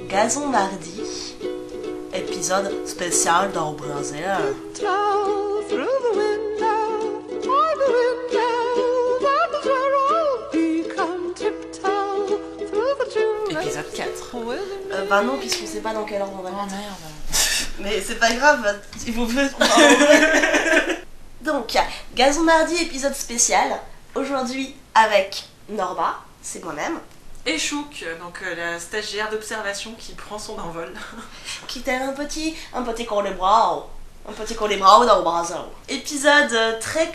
Gazon Mardi, épisode spécial dans le Brésil. Épisode 4. Bah non, puisqu'on sait pas dans quel ordre on va. Oh merde. Mais c'est pas grave, il vous veut. Donc, Gazon Mardi, épisode spécial. Aujourd'hui avec Norma, c'est moi-même. Et Chouk, donc la stagiaire d'observation qui prend son envol. Qui tel un petit colibra. Un petit colibra dans le Brésil. Épisode très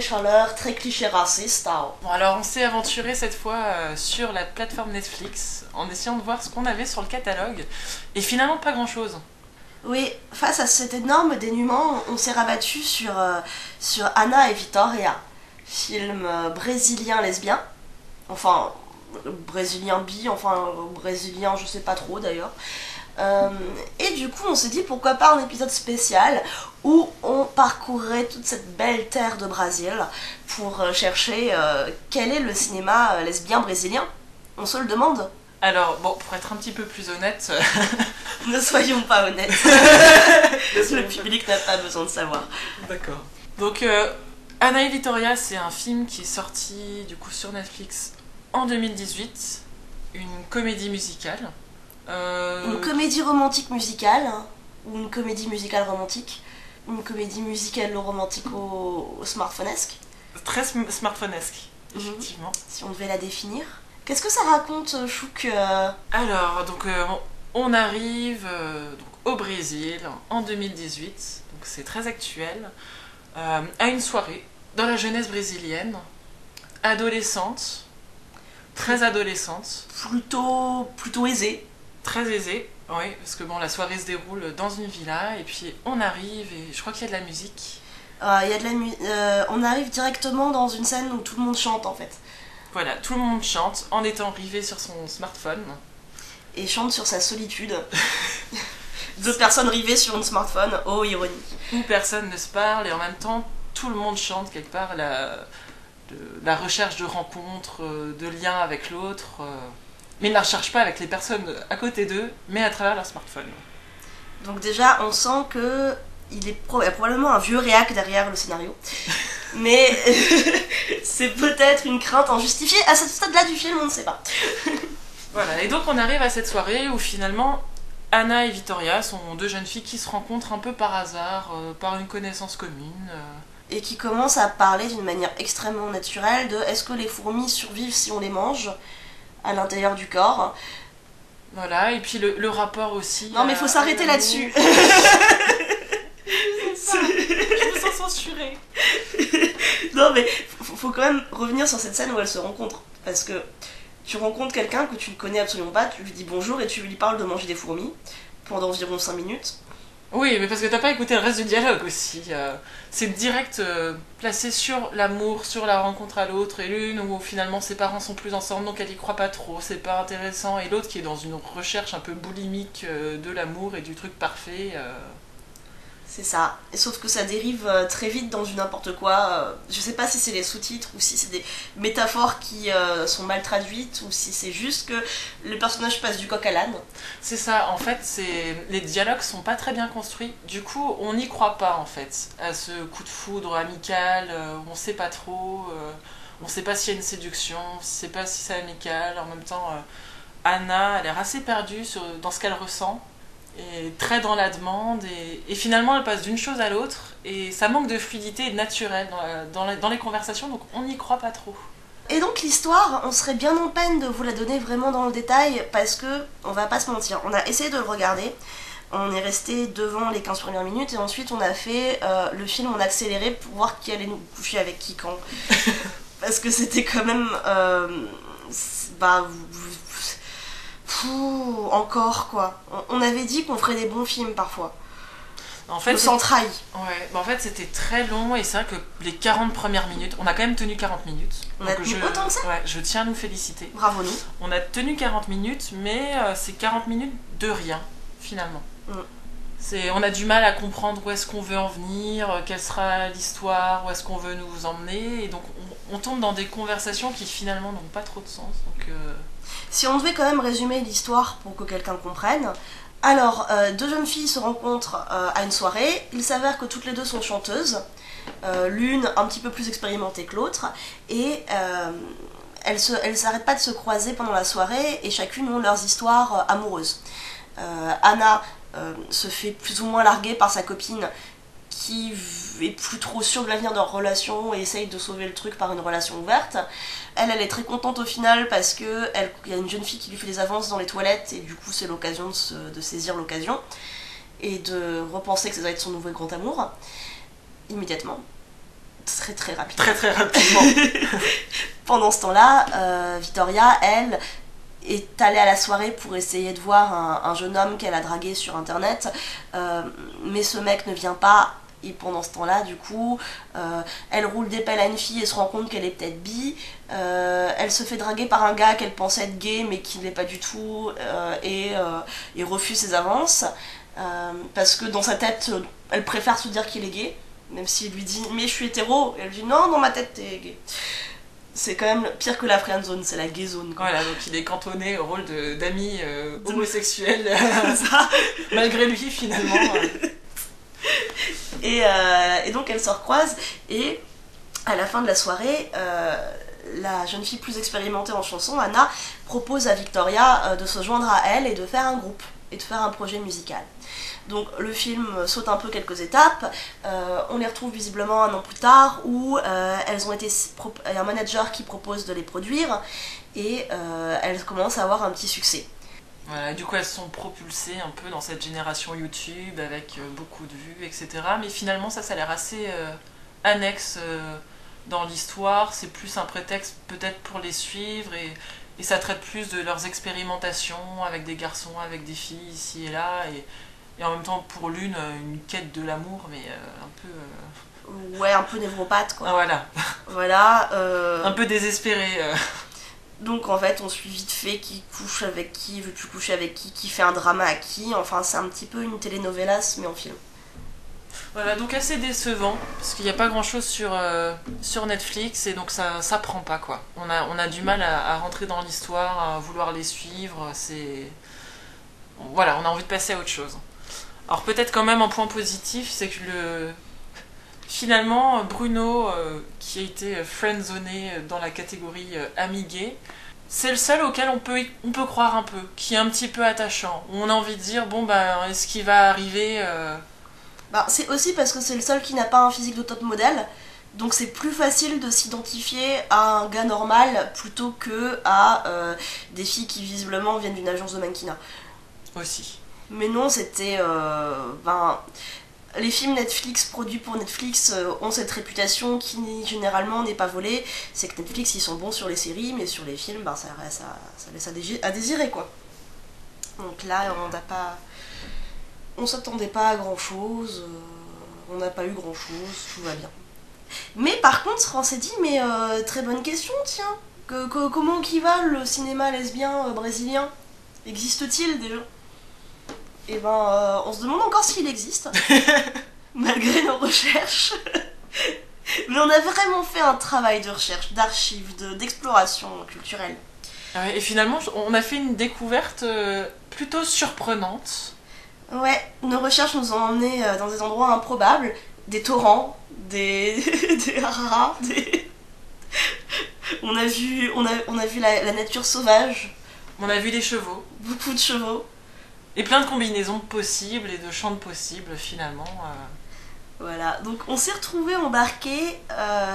chaleur, très cliché raciste. Bon, alors on s'est aventuré cette fois sur la plateforme Netflix en essayant de voir ce qu'on avait sur le catalogue. Et finalement, pas grand-chose. Oui, face à cet énorme dénuement, on s'est rabattu sur Ana et Vitória, film brésilien lesbien. Enfin, brésilien bi, enfin brésilien je sais pas trop d'ailleurs. Et du coup on s'est dit pourquoi pas un épisode spécial où on parcourrait toute cette belle terre de Brésil pour chercher quel est le cinéma lesbien brésilien. On se le demande. Alors, bon, pour être un petit peu plus honnête... Ne soyons pas honnêtes. Le public n'a pas besoin de savoir. D'accord. Donc, Ana et Vitória, c'est un film qui est sorti du coup sur Netflix en 2018. Une comédie musicale. Une comédie romantique musicale, hein, ou une comédie musicale romantique, une comédie musicale romantique au smartphonesque. Très smartphonesque, effectivement. Si on devait la définir. Qu'est-ce que ça raconte, Chouk Alors, donc, on arrive donc, au Brésil en 2018, donc c'est très actuel, à une soirée dans la jeunesse brésilienne, adolescente, très adolescente. Plutôt aisée. Très aisée, oui, parce que bon, la soirée se déroule dans une villa, et puis on arrive, et je crois qu'il y a de la musique. On arrive directement dans une scène où tout le monde chante, en fait. Voilà, tout le monde chante en étant rivé sur son smartphone. Et chante sur sa solitude. Deux personnes rivées sur un smartphone, oh ironie. Où personne ne se parle, et en même temps, tout le monde chante quelque part la recherche de rencontres, de liens avec l'autre... Mais ils ne la recherchent pas avec les personnes à côté d'eux, mais à travers leur smartphone. Donc déjà, on sent que il y a probablement un vieux réac derrière le scénario. Mais c'est peut-être une crainte injustifiée. À ce stade-là du film, on ne sait pas. Voilà, et donc on arrive à cette soirée où finalement, Ana et Vitória sont deux jeunes filles qui se rencontrent un peu par hasard, par une connaissance commune. Et qui commencent à parler d'une manière extrêmement naturelle de est-ce que les fourmis survivent si on les mange à l'intérieur du corps. Voilà, et puis le rapport aussi... Non mais faut s'arrêter là-dessus. Je me sens censurée. Non mais faut quand même revenir sur cette scène où elles se rencontrent. Parce que tu rencontres quelqu'un que tu ne connais absolument pas, tu lui dis bonjour et tu lui parles de manger des fourmis pendant environ 5 minutes. Oui, mais parce que t'as pas écouté le reste du dialogue aussi. C'est direct placé sur l'amour, sur la rencontre à l'autre, et l'une où finalement ses parents sont plus ensemble, donc elle y croit pas trop, c'est pas intéressant, et l'autre qui est dans une recherche un peu boulimique de l'amour et du truc parfait. C'est ça. Et sauf que ça dérive très vite dans du n'importe quoi. Je sais pas si c'est les sous-titres ou si c'est des métaphores qui sont mal traduites ou si c'est juste que le personnage passe du coq à l'âne. C'est ça, en fait, les dialogues sont pas très bien construits. Du coup, on n'y croit pas, en fait, à ce coup de foudre amical, on sait pas trop, on sait pas s'il y a une séduction, on sait pas si c'est amical. En même temps, Ana a l'air assez perdue dans ce qu'elle ressent. Et très dans la demande, et finalement elle passe d'une chose à l'autre, et ça manque de fluidité et de naturel dans les conversations, donc on n'y croit pas trop. Et donc l'histoire, on serait bien en peine de vous la donner vraiment dans le détail, parce que, on va pas se mentir, on a essayé de le regarder, on est resté devant les 15 premières minutes, et ensuite on a fait le film en accéléré pour voir qui allait nous coucher avec qui quand. Parce que c'était quand même... encore quoi. On avait dit qu'on ferait des bons films parfois. En fait, le centrail. Ouais, en fait c'était très long, et c'est vrai que les 40 premières minutes, on a quand même tenu 40 minutes. On a tenu autant que ça ? Ouais, je tiens à nous féliciter. Bravo nous. On a tenu 40 minutes, mais c'est 40 minutes de rien, finalement. On a du mal à comprendre où est-ce qu'on veut en venir, quelle sera l'histoire, où est-ce qu'on veut nous emmener, et donc on tombe dans des conversations qui finalement n'ont pas trop de sens. Donc, Si on devait quand même résumer l'histoire pour que quelqu'un comprenne, alors deux jeunes filles se rencontrent à une soirée, il s'avère que toutes les deux sont chanteuses, l'une un petit peu plus expérimentée que l'autre, et elles s'arrêtent pas de se croiser pendant la soirée, et chacune ont leurs histoires amoureuses. Anna se fait plus ou moins larguer par sa copine qui est plus trop sûre de l'avenir de leur relation et essaye de sauver le truc par une relation ouverte. Elle est très contente au final parce que y a une jeune fille qui lui fait des avances dans les toilettes et du coup c'est l'occasion de saisir l'occasion et de repenser que ça doit être son nouveau grand amour immédiatement. Très très rapidement. Très très rapidement. Pendant ce temps-là, Victoria, elle, est allée à la soirée pour essayer de voir un jeune homme qu'elle a dragué sur internet, mais ce mec ne vient pas, et pendant ce temps-là, du coup, elle roule des pelles à une fille et se rend compte qu'elle est peut-être bi, elle se fait draguer par un gars qu'elle pensait être gay mais qui ne l'est pas du tout, et refuse ses avances, parce que dans sa tête, elle préfère se dire qu'il est gay, même s'il lui dit « mais je suis hétéro », et elle lui dit « non, dans ma tête t'es gay ». C'est quand même pire que la friend zone, c'est la gay zone. Quoi. Voilà, donc il est cantonné au rôle d'ami homosexuel, malgré lui finalement. Et donc elles se recroisent, et à la fin de la soirée, la jeune fille plus expérimentée en chanson, Anna, propose à Victoria de se joindre à elle et de faire un groupe, et de faire un projet musical. Donc le film saute un peu quelques étapes, on les retrouve visiblement un an plus tard où elles ont été un manager qui propose de les produire et elles commencent à avoir un petit succès. Voilà, du coup elles sont propulsées un peu dans cette génération YouTube avec beaucoup de vues, etc. Mais finalement ça a l'air assez annexe dans l'histoire, c'est plus un prétexte peut-être pour les suivre et ça traite plus de leurs expérimentations avec des garçons, avec des filles ici et là et en même temps pour l'une une quête de l'amour mais un peu ouais, un peu névropathe quoi. Ah, voilà. Voilà un peu désespéré donc en fait on suit vite fait qui couche avec qui, veut plus coucher avec qui fait un drama à qui, enfin c'est un petit peu une telenovelas mais en film. Voilà, donc assez décevant, parce qu'il n'y a pas grand chose sur Netflix, et donc ça prend pas quoi. On a du mal à rentrer dans l'histoire, à vouloir les suivre, voilà, on a envie de passer à autre chose. Alors peut-être quand même un point positif, c'est que finalement Bruno, qui a été friendzoné dans la catégorie ami gay, c'est le seul auquel on peut croire un peu, qui est un petit peu attachant. On a envie de dire, bon ben, est-ce qu'il va arriver c'est aussi parce que c'est le seul qui n'a pas un physique de top modèle, donc c'est plus facile de s'identifier à un gars normal plutôt que à des filles qui visiblement viennent d'une agence de mannequinat. Aussi. Mais non, c'était... les films Netflix produits pour Netflix ont cette réputation qui généralement n'est pas volée, c'est que Netflix ils sont bons sur les séries, mais sur les films ça laisse à désirer quoi. Donc là on s'attendait pas à grand chose, on n'a pas eu grand chose, tout va bien. Mais par contre on s'est dit mais très bonne question tiens, comment qui va le cinéma lesbien brésilien? Existe-t-il déjà? Et ben on se demande encore s'il existe, malgré nos recherches. Mais on a vraiment fait un travail de recherche, d'archives, d'exploration culturelle. Et finalement on a fait une découverte plutôt surprenante. Ouais, nos recherches nous ont emmenés dans des endroits improbables, des torrents, des haras, on a vu la nature sauvage. On a vu des chevaux. Beaucoup de chevaux. Et plein de combinaisons possibles et de chants possibles finalement. Voilà, donc on s'est retrouvés embarqués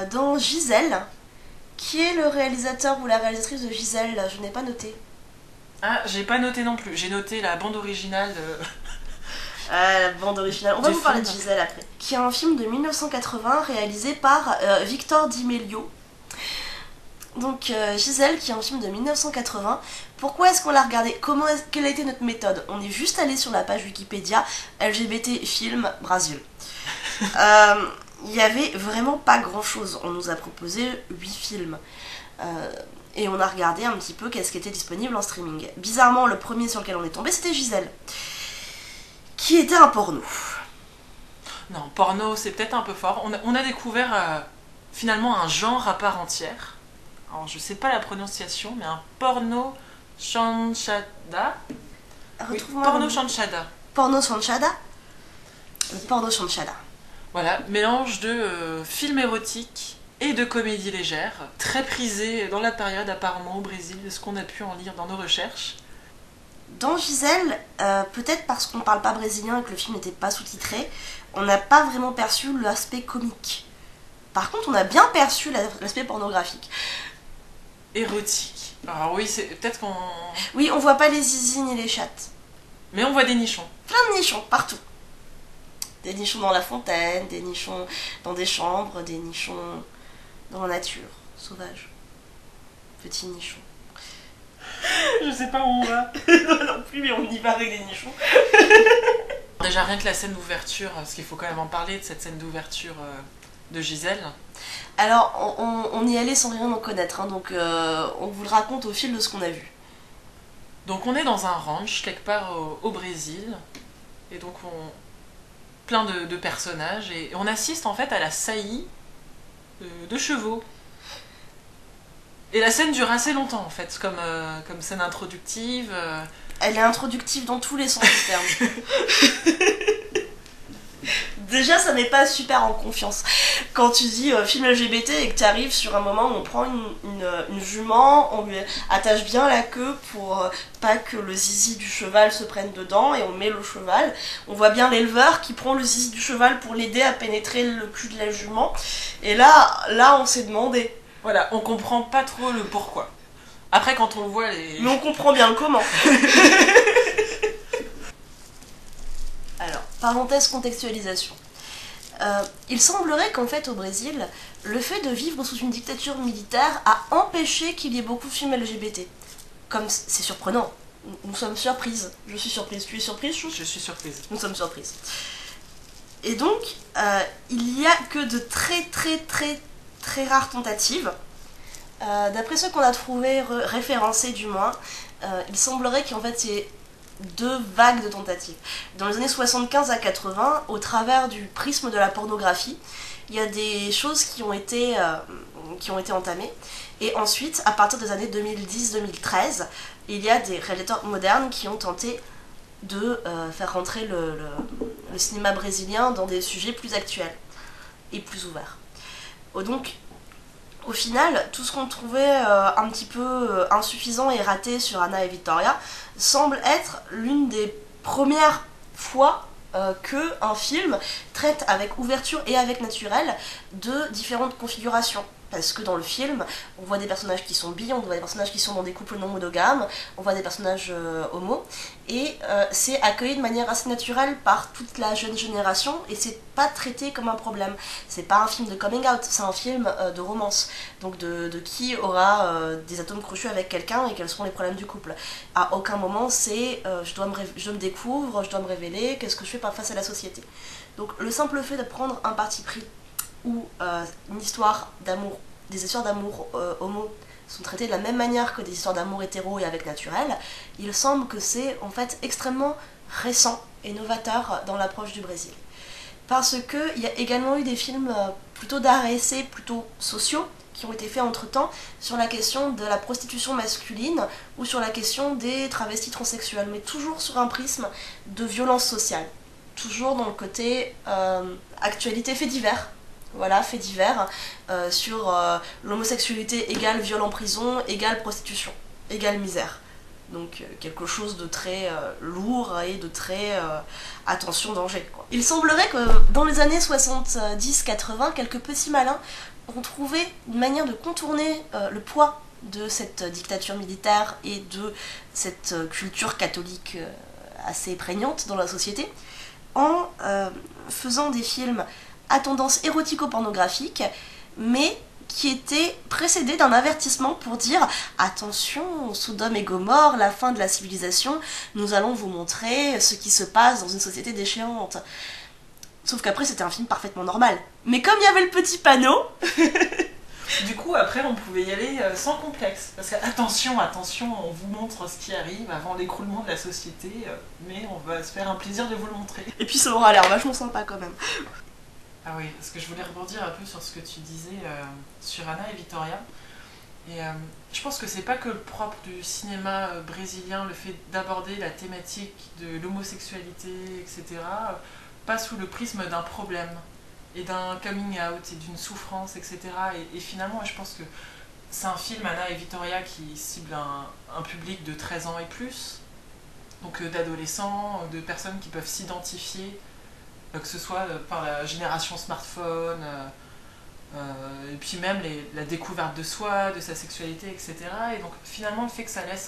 dans Gisèle. Qui est le réalisateur ou la réalisatrice de Gisèle? Je n'ai pas noté. Ah, j'ai pas noté non plus, j'ai noté la bande originale de... La bande originale. On va vous parler de Gisèle après. Qui est un film de 1980 réalisé par Victor Di Meglio. Donc Gisèle, qui est un film de 1980. Pourquoi est-ce qu'on l'a regardé? Quelle a été notre méthode? On est juste allé sur la page Wikipédia LGBT film Brésil. Il y avait vraiment pas grand chose. On nous a proposé 8 films. Et on a regardé un petit peu qu'est-ce qui était disponible en streaming. Bizarrement, le premier sur lequel on est tombé, c'était Gisèle. qui était un porno. Non, porno, c'est peut-être un peu fort. On a découvert finalement un genre à part entière. Alors, je sais pas la prononciation, mais un porno chanchada. Oui, porno chanchada. Porno chanchada. Le porno chanchada. Voilà, mélange de films érotiques et de comédie légère, très prisé dans la période apparemment au Brésil, de ce qu'on a pu en lire dans nos recherches. Dans Giselle, peut-être parce qu'on parle pas brésilien et que le film n'était pas sous-titré, on n'a pas vraiment perçu l'aspect comique. Par contre, on a bien perçu l'aspect pornographique. Érotique. Alors oui, c'est peut-être qu'on... Oui, on voit pas les zizi ni les chattes. Mais on voit des nichons. Plein de nichons, partout. Des nichons dans la fontaine, des nichons dans des chambres, des nichons dans la nature, sauvage. Petits nichons. Je sais pas où on va. Non plus, mais on y va avec les nichons. Déjà, rien que la scène d'ouverture, parce qu'il faut quand même en parler de cette scène d'ouverture de Giselle. Alors, on y allait sans rien en connaître, hein, donc on vous le raconte au fil de ce qu'on a vu. Donc on est dans un ranch, quelque part au Brésil, et donc plein de personnages, et on assiste en fait à la saillie de chevaux. Et la scène dure assez longtemps en fait, comme scène introductive. Elle est introductive dans tous les sens du terme. Déjà, ça met pas super en confiance. Quand tu dis film LGBT et que tu arrives sur un moment où on prend une jument, on lui attache bien la queue pour pas que le zizi du cheval se prenne dedans et on met le cheval. On voit bien l'éleveur qui prend le zizi du cheval pour l'aider à pénétrer le cul de la jument. Et là on s'est demandé. Voilà, on comprend pas trop le pourquoi. Après, quand on voit les... Mais on comprend bien le comment. Alors, parenthèse contextualisation. Il semblerait qu'en fait au Brésil, le fait de vivre sous une dictature militaire a empêché qu'il y ait beaucoup de films LGBT. Comme c'est surprenant, nous sommes surprises. Je suis surprise. Tu es surprise, Chou ? Je suis surprise. Nous sommes surprises. Et donc, il y a que de très rares tentatives. D'après ceux qu'on a trouvés, référencés du moins, il semblerait qu'en fait il y ait 2 vagues de tentatives. Dans les années 75 à 80, au travers du prisme de la pornographie, il y a des choses qui ont été entamées. Et ensuite, à partir des années 2010-2013, il y a des réalisateurs modernes qui ont tenté de faire rentrer le cinéma brésilien dans des sujets plus actuels et plus ouverts. Donc, au final, tout ce qu'on trouvait un petit peu insuffisant et raté sur Anna et Victoria semble être l'une des premières fois que un film traite avec ouverture et avec naturel de différentes configurations. Parce que dans le film, on voit des personnages qui sont bi, on voit des personnages qui sont dans des couples non monogames, on voit des personnages homo, et c'est accueilli de manière assez naturelle par toute la jeune génération, et c'est pas traité comme un problème. C'est pas un film de coming out, c'est un film de romance. Donc de qui aura des atomes crochus avec quelqu'un et quels seront les problèmes du couple. À aucun moment c'est je me découvre, je dois me révéler, qu'est-ce que je fais face à la société. Donc le simple fait de prendre un parti pris où une histoire d'amour, des histoires d'amour homo sont traitées de la même manière que des histoires d'amour hétéro et avec naturel, il semble que c'est en fait extrêmement récent et novateur dans l'approche du Brésil. Parce qu'il y a également eu des films plutôt d'art et essai, plutôt sociaux, qui ont été faits entre-temps sur la question de la prostitution masculine ou sur la question des travestis transsexuels, mais toujours sur un prisme de violence sociale. Toujours dans le côté actualité fait divers. Voilà, faits divers sur l'homosexualité égale viol en prison, égale prostitution, égale misère. Donc quelque chose de très lourd et de très attention danger, quoi. Il semblerait que dans les années 70-80, quelques petits malins ont trouvé une manière de contourner le poids de cette dictature militaire et de cette culture catholique assez prégnante dans la société en faisant des films à tendance érotico-pornographique, mais qui était précédé d'un avertissement pour dire « Attention, Sodome et Gomorrhe, la fin de la civilisation, nous allons vous montrer ce qui se passe dans une société déchéante. » Sauf qu'après, c'était un film parfaitement normal. Mais comme il y avait le petit panneau... Du coup, après, on pouvait y aller sans complexe. Parce que, attention, attention, on vous montre ce qui arrive avant l'écroulement de la société, mais on va se faire un plaisir de vous le montrer. Et puis ça aura l'air vachement sympa quand même. Ah oui, parce que je voulais rebondir un peu sur ce que tu disais sur Anna et Victoria. Et je pense que c'est pas que le propre du cinéma brésilien, le fait d'aborder la thématique de l'homosexualité, etc., pas sous le prisme d'un problème et d'un coming out et d'une souffrance, etc. Et finalement, je pense que c'est un film, Anna et Victoria, qui cible un public de 13 ans et plus, donc d'adolescents, de personnes qui peuvent s'identifier, que ce soit par la génération smartphone, et puis même la découverte de soi, de sa sexualité, etc. Et donc finalement, le fait que ça laisse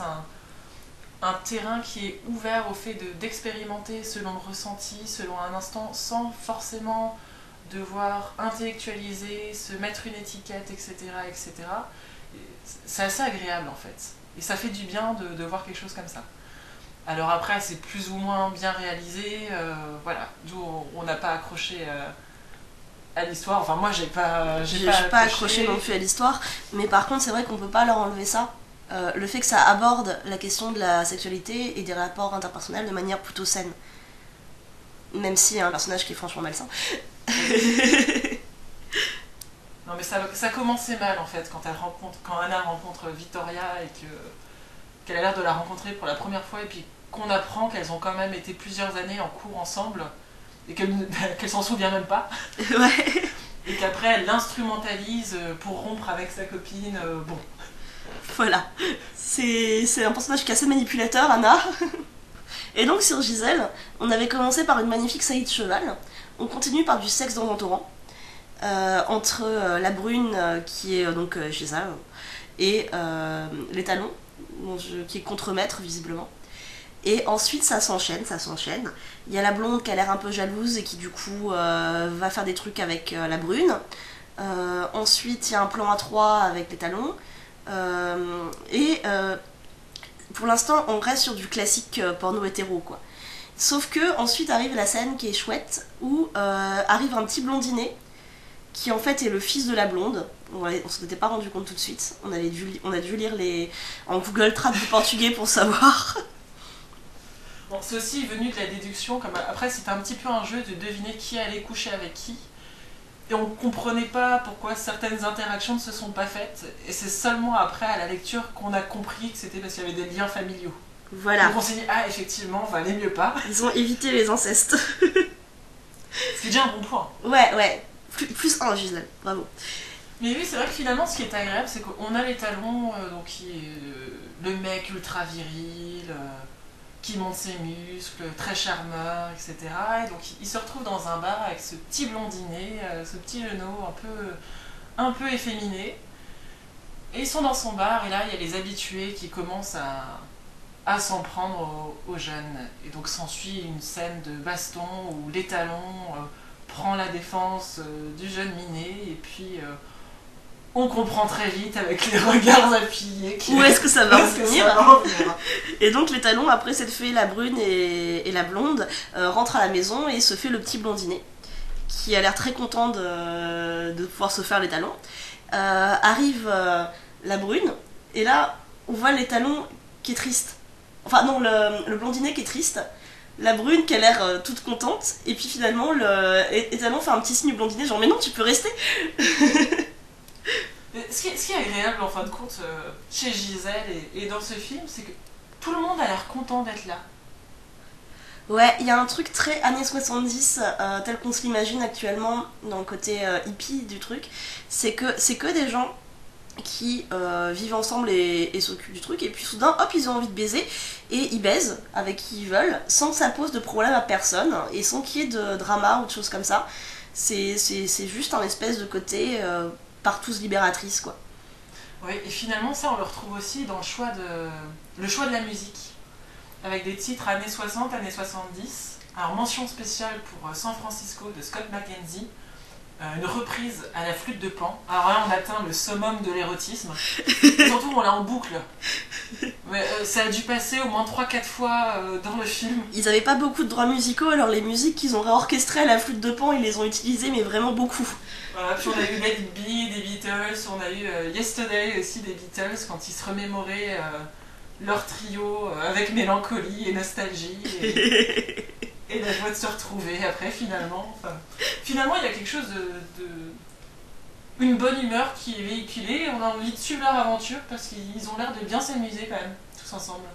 un terrain qui est ouvert au fait d'expérimenter selon le ressenti, selon un instant, sans forcément devoir intellectualiser, se mettre une étiquette, etc. etc. C'est assez agréable en fait. Et ça fait du bien de voir quelque chose comme ça. Alors après, c'est plus ou moins bien réalisé, voilà. D'où on n'a pas accroché à l'histoire. Enfin, moi, j'ai pas accroché non plus à l'histoire. Mais par contre, c'est vrai qu'on peut pas leur enlever ça. Le fait que ça aborde la question de la sexualité et des rapports interpersonnels de manière plutôt saine. Même si y a un personnage qui est franchement malsain. Non, mais ça commençait mal en fait quand Anna rencontre Victoria et qu'elle a l'air de la rencontrer pour la première fois et puis qu'on apprend qu'elles ont quand même été plusieurs années en cours ensemble et qu'elle s'en souvient même pas. Ouais. Et qu'après elle l'instrumentalise pour rompre avec sa copine. Bon. Voilà. C'est un personnage qui est assez manipulateur, Anna. Et donc sur Gisèle, on avait commencé par une magnifique saillie de cheval. On continue par du sexe dans un torrent. Entre la brune qui est donc Gisèle et les talons qui est contremaître visiblement. Et ensuite ça s'enchaîne. Il y a la blonde qui a l'air un peu jalouse et qui du coup va faire des trucs avec la brune. Ensuite il y a un plan à 3 avec les talons. Pour l'instant on reste sur du classique porno hétéro quoi. Sauf que ensuite arrive la scène qui est chouette où arrive un petit blondinet qui en fait est le fils de la blonde. On s'en était pas rendu compte tout de suite. On a dû lire en Google Trad du portugais pour savoir. Bon, c'est aussi venu de la déduction. Après, c'était un petit peu un jeu de deviner qui allait coucher avec qui. Et on comprenait pas pourquoi certaines interactions ne se sont pas faites. Et c'est seulement après, à la lecture, qu'on a compris que c'était parce qu'il y avait des liens familiaux. Voilà. Donc on s'est dit, ah, effectivement, valait mieux pas. Ils ont évité les incestes. Ce qui est déjà un bon point. Ouais. Plus un, Gisèle. Bravo. Mais oui, c'est vrai que finalement, ce qui est agréable, c'est qu'on a les talons, donc qui est le mec ultra viril, qui monte ses muscles, très charmeur, etc. Et donc il se retrouve dans un bar avec ce petit blondinet, ce petit genou un peu efféminé. Et ils sont dans son bar, et là, il y a les habitués qui commencent à s'en prendre aux jeunes. Et donc s'ensuit une scène de baston où l'étalon prend la défense du jeune minet, et puis on comprend très vite avec les regards appuyés où est-ce que ça va en finir. Et donc les talons, après cette fée, la brune et la blonde, rentrent à la maison et se fait le petit blondinet, qui a l'air très content de pouvoir se faire les talons. Arrive la brune, et là on voit les talons qui est triste. Enfin non, le blondinet qui est triste, la brune qui a l'air toute contente, et puis finalement le talon fait un petit signe blondinet genre mais non tu peux rester. Ce qui est agréable en fin de compte chez Gisèle et dans ce film, c'est que tout le monde a l'air content d'être là. Ouais, il y a un truc très années 70 tel qu'on se l'imagine actuellement dans le côté hippie du truc, c'est que des gens qui vivent ensemble et s'occupent du truc, et puis soudain, hop, ils ont envie de baiser, et ils baisent avec qui ils veulent, sans que ça pose de problème à personne, et sans qu'il y ait de drama ou de choses comme ça. C'est juste un espèce de côté partouze libératrice, quoi. Oui, et finalement, ça, on le retrouve aussi dans le choix de la musique, avec des titres années 60, années 70. Alors, mention spéciale pour San Francisco de Scott McKenzie, une reprise à la flûte de Pan. Alors là, on atteint le summum de l'érotisme. Surtout, on l'a en boucle. Mais, ça a dû passer au moins 3-4 fois dans le film. Ils avaient pas beaucoup de droits musicaux, alors les musiques qu'ils ont réorchestrées à la flûte de Pan, ils les ont utilisées, mais vraiment beaucoup. Voilà, puis on a eu Let It Be des Beatles, on a eu Yesterday aussi des Beatles, quand ils se remémoraient leur trio avec mélancolie et nostalgie. Et la joie de se retrouver après, finalement. Enfin, finalement, il y a quelque chose une bonne humeur qui est véhiculée, on a envie de suivre leur aventure parce qu'ils ont l'air de bien s'amuser quand même, tous ensemble.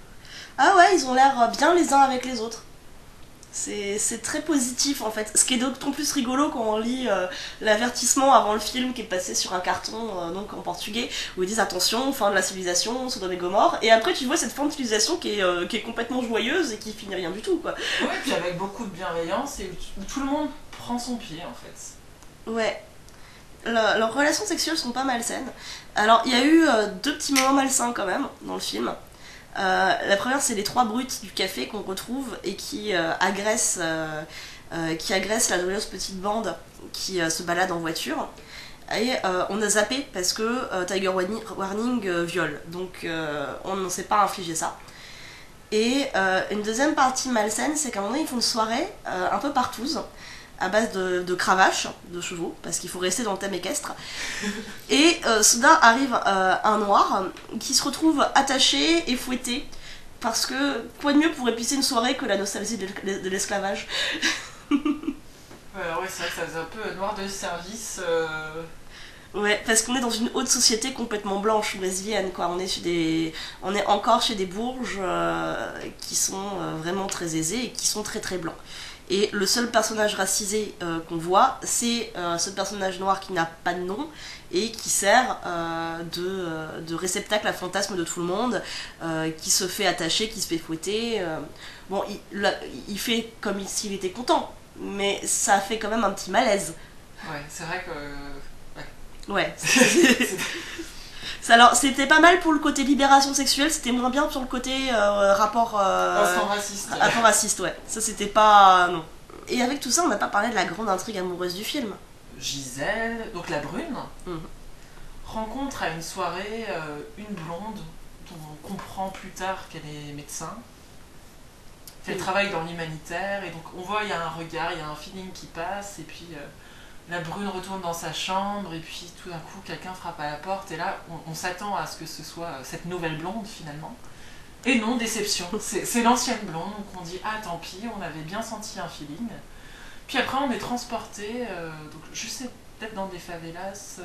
Ah ouais, ils ont l'air bien les uns avec les autres. C'est très positif en fait. Ce qui est d'autant plus rigolo quand on lit l'avertissement avant le film qui est passé sur un carton donc en portugais où ils disent attention, fin de la civilisation, Sodome et Gomorrhe. Et après tu vois cette fin de civilisation qui est complètement joyeuse et qui finit rien du tout quoi. Ouais, puis avec beaucoup de bienveillance et où tout le monde prend son pied en fait. Ouais. Leurs relations sexuelles sont pas malsaines. Alors il y a eu deux petits moments malsains quand même dans le film. La première, c'est les trois brutes du café qu'on retrouve et qui agressent la joyeuse petite bande qui se balade en voiture. Et on a zappé parce que Tiger Warning viole, donc on ne s'est pas infligé ça. Et une deuxième partie malsaine, c'est qu'à un moment donné, ils font une soirée un peu partouze à base de cravaches de chevaux, parce qu'il faut rester dans le thème équestre. Et soudain arrive un noir qui se retrouve attaché et fouetté, parce que quoi de mieux pour épicer une soirée que la nostalgie de l'esclavage. Ouais, c'est vrai que ça faisait un peu noir de service. Ouais, parce qu'on est dans une haute société complètement blanche brésilienne, quoi. On est encore chez des bourges qui sont vraiment très aisés et qui sont très très blancs. Et le seul personnage racisé qu'on voit, c'est ce personnage noir qui n'a pas de nom et qui sert de réceptacle à fantasme de tout le monde, qui se fait attacher, qui se fait fouetter. Bon, il fait comme s'il était content, mais ça fait quand même un petit malaise. Ouais, c'est vrai que... Ouais. Alors, c'était pas mal pour le côté libération sexuelle, c'était moins bien sur le côté rapport raciste. Rapport raciste, ouais. Ça, c'était pas... non. Et avec tout ça, on n'a pas parlé de la grande intrigue amoureuse du film. Gisèle, donc la brune, rencontre à une soirée une blonde dont on comprend plus tard qu'elle est médecin. Elle travaille dans l'humanitaire et donc on voit il y a un regard, il y a un feeling qui passe et puis... la brune retourne dans sa chambre et puis tout d'un coup quelqu'un frappe à la porte et là on s'attend à ce que ce soit cette nouvelle blonde finalement. Et non, déception, c'est l'ancienne blonde, donc on dit ah tant pis, on avait bien senti un feeling. Puis après on est transporté, donc je sais peut-être dans des favelas.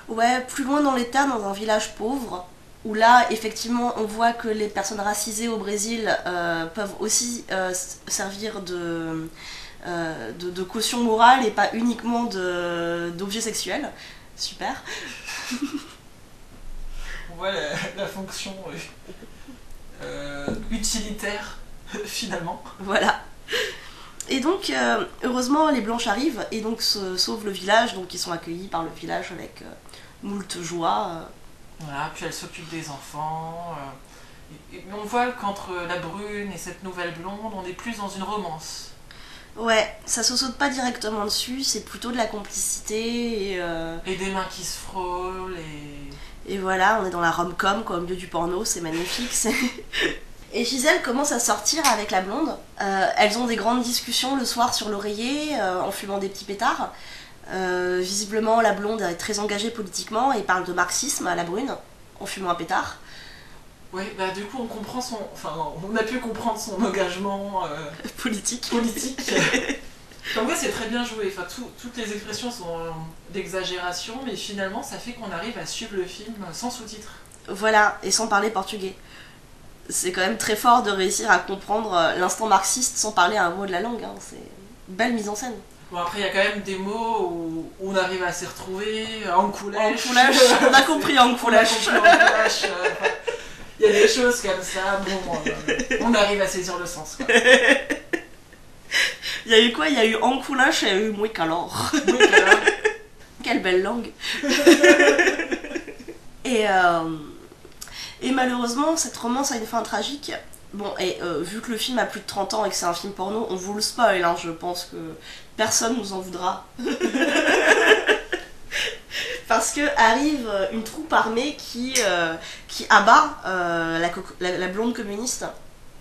Ouais, plus loin dans les terres, dans un village pauvre, où là effectivement on voit que les personnes racisées au Brésil peuvent aussi servir de caution morale et pas uniquement d'objets sexuels. Super. On voit la fonction utilitaire finalement. Voilà. Et donc heureusement les blanches arrivent et donc sauvent le village, donc ils sont accueillis par le village avec moult joie. Voilà, puis elle s'occupe des enfants. Et on voit qu'entre la brune et cette nouvelle blonde, on est plus dans une romance. Ouais, ça se saute pas directement dessus, c'est plutôt de la complicité et des mains qui se frôlent et voilà, on est dans la rom-com quoi, au milieu du porno, c'est magnifique. Et Gisèle commence à sortir avec la blonde. Elles ont des grandes discussions le soir sur l'oreiller en fumant des petits pétards. Visiblement la blonde est très engagée politiquement et parle de marxisme à la brune en fumant un pétard. Oui, bah du coup on comprend on a pu comprendre son engagement politique. Comme quoi c'est très bien joué, toutes les expressions sont d'exagération, mais finalement ça fait qu'on arrive à suivre le film sans sous-titres. Voilà, et sans parler portugais. C'est quand même très fort de réussir à comprendre l'instant marxiste sans parler un mot de la langue, hein. C'est une belle mise en scène. Bon après il y a quand même des mots où on arrive à s'y retrouver, encoulèche. On a compris encoulèche. Il y a des choses comme ça, on arrive à saisir le sens quoi. Il y a eu quoi? Il y a eu encoulèche et il y a eu muy calor. Quelle belle langue. Et malheureusement, cette romance a une fin tragique, Bon, et vu que le film a plus de 30 ans et que c'est un film porno, on vous le spoil, hein, je pense que personne nous en voudra. Parce que arrive une troupe armée qui abat la blonde communiste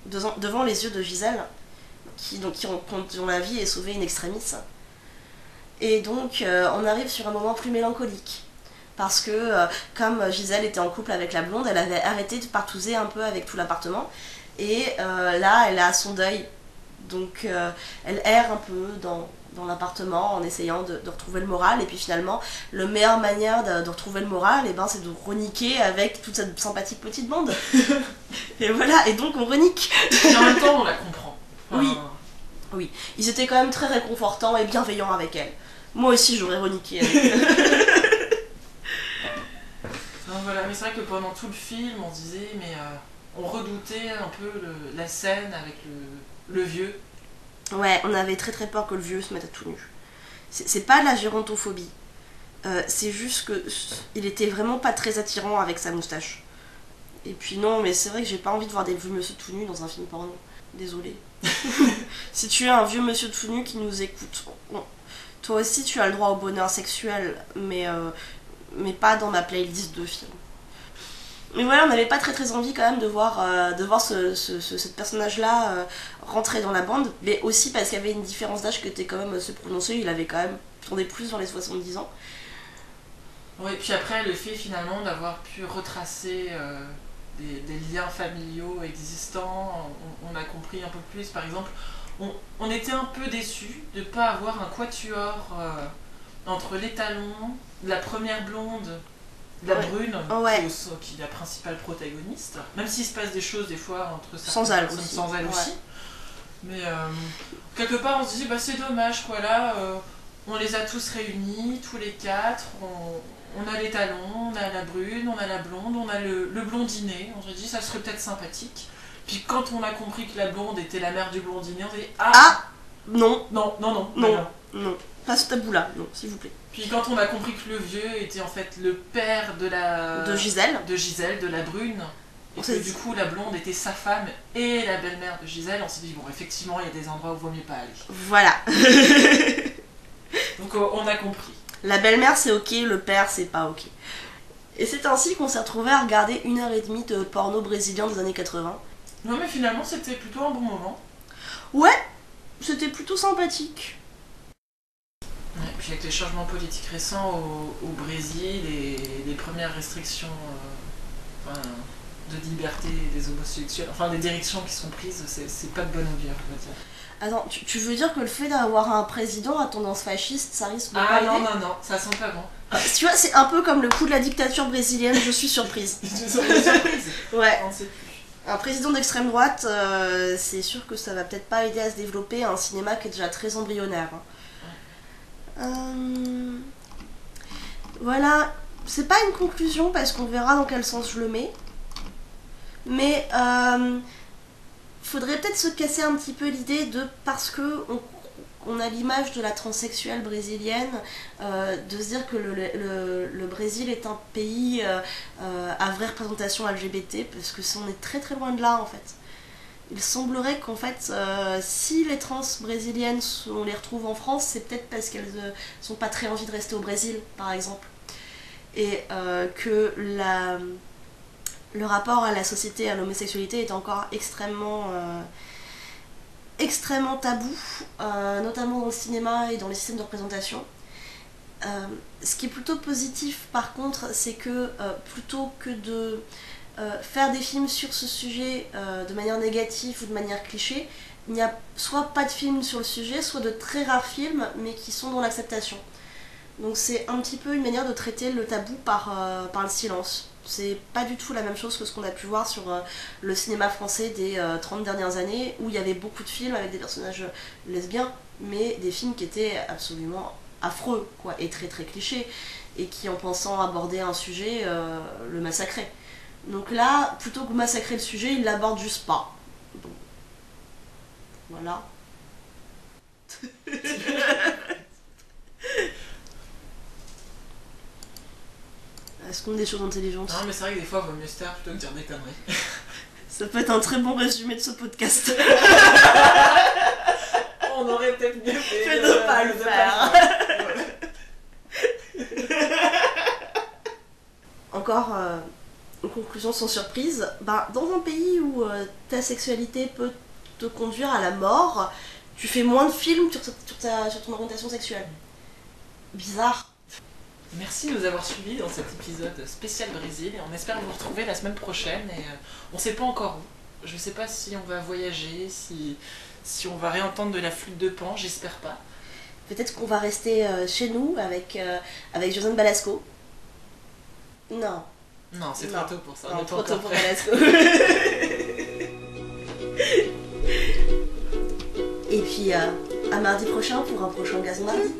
devant les yeux de Gisèle, dont la vie est sauvée in extremis. Et donc on arrive sur un moment plus mélancolique. Parce que comme Gisèle était en couple avec la blonde, elle avait arrêté de partouzer un peu avec tout l'appartement. Et là, elle a son deuil. Donc elle erre un peu dans l'appartement en essayant de retrouver le moral. Et puis finalement, la meilleure manière de retrouver le moral, c'est de reniquer avec toute cette sympathique petite bande. Et voilà, et donc on renique. Et en même temps, on la comprend. Enfin, oui, ils étaient quand même très réconfortants et bienveillants avec elle. Moi aussi, j'aurais reniqué avec elle. enfin, voilà. Mais c'est vrai que pendant tout le film, on se disait, mais on redoutait un peu la scène avec le vieux. Ouais, on avait très très peur que le vieux se mette à tout nu. C'est pas de la gérontophobie. C'est juste que il était vraiment pas très attirant avec sa moustache. Et puis non, mais c'est vrai que j'ai pas envie de voir des vieux monsieur tout nus dans un film porno. Désolée. Si tu es un vieux monsieur tout nu qui nous écoute, toi aussi tu as le droit au bonheur sexuel, mais pas dans ma playlist de films. Mais voilà, on n'avait pas très très envie quand même de voir ce personnage-là rentrer dans la bande, mais aussi parce qu'il y avait une différence d'âge qui était quand même assez prononcée, il avait quand même tourné plus dans les 70 ans. Oui, puis après, le fait finalement d'avoir pu retracer des liens familiaux existants, on a compris un peu plus. Par exemple, on était un peu déçus de ne pas avoir un quatuor entre les talons, la première blonde, la brune, qui est la principale protagoniste. Même s'il se passe des choses des fois entre certaines personnes sans elle aussi. Mais quelque part, on se dit, c'est dommage, quoi, là, on les a tous réunis, tous les quatre, on a les talons, on a la brune, on a la blonde, on a le blondinet. On se dit, ça serait peut-être sympathique. Puis quand on a compris que la blonde était la mère du blondinet, on s'est dit, non. Non. Pas ce tabou-là, non, s'il vous plaît. Puis quand on a compris que le vieux était en fait le père de Gisèle, de la brune, et que du coup la blonde était sa femme et la belle-mère de Gisèle, on s'est dit, bon, effectivement, il y a des endroits où il vaut mieux pas aller. Voilà. Donc on a compris. La belle-mère c'est ok, le père c'est pas ok. Et c'est ainsi qu'on s'est retrouvé à regarder 1h30 de porno brésilien des années 80. Non mais finalement c'était plutôt un bon moment. Ouais, c'était plutôt sympathique. Ouais, puis avec les changements politiques récents au Brésil et les premières restrictions de liberté des homosexuels, des directions qui sont prises, c'est pas de bon augure, je veux dire. Attends, tu veux dire que le fait d'avoir un président à tendance fasciste, ça risque de pas aider ? Non, ça sent pas bon. Tu vois, c'est un peu comme le coup de la dictature brésilienne, je suis surprise. Tu es surprise ? Ouais. On ne sait plus. Un président d'extrême droite, c'est sûr que ça va peut-être pas aider à se développer un cinéma qui est déjà très embryonnaire. Voilà, c'est pas une conclusion parce qu'on verra dans quel sens je le mets. Mais faudrait peut-être se casser un petit peu l'idée de, parce que on a l'image de la transsexuelle brésilienne, de se dire que le Brésil est un pays à vraie représentation LGBT, parce que on est très très loin de là en fait. Il semblerait qu'en fait, si les trans brésiliennes, on les retrouve en France, c'est peut-être parce qu'elles sont pas très envie de rester au Brésil, par exemple. Et que le rapport à la société, à l'homosexualité est encore extrêmement tabou, notamment dans le cinéma et dans les systèmes de représentation. Ce qui est plutôt positif par contre, c'est que plutôt que de faire des films sur ce sujet de manière négative ou de manière cliché, il n'y a soit pas de films sur le sujet, soit de très rares films, mais qui sont dans l'acceptation. Donc c'est un petit peu une manière de traiter le tabou par le silence. C'est pas du tout la même chose que ce qu'on a pu voir sur le cinéma français des 30 dernières années, où il y avait beaucoup de films avec des personnages lesbiens, mais des films qui étaient absolument affreux, quoi, et très très clichés, et qui, en pensant aborder un sujet, le massacraient. Donc là, plutôt que massacrer le sujet, ils l'abordent juste pas. Donc, voilà. Est-ce qu'on a des choses intelligentes ? Non, mais c'est vrai que des fois, il vaut mieux se taire plutôt que dire des conneries. Ça peut être un très bon résumé de ce podcast. On aurait peut-être mieux fait de pas le faire. Encore une conclusion sans surprise. Ben, dans un pays où ta sexualité peut te conduire à la mort, tu fais moins de films sur ton orientation sexuelle. Bizarre. Merci de nous avoir suivis dans cet épisode spécial Brésil et on espère vous retrouver la semaine prochaine et on sait pas encore où. Je sais pas si on va voyager, si on va réentendre de la flûte de Pan, j'espère pas. Peut-être qu'on va rester chez nous avec Josiane Balasco. Non. Non, c'est trop tôt pour ça. Non, trop tôt pour Balasco. Et puis à mardi prochain pour un prochain Gazon Mardi.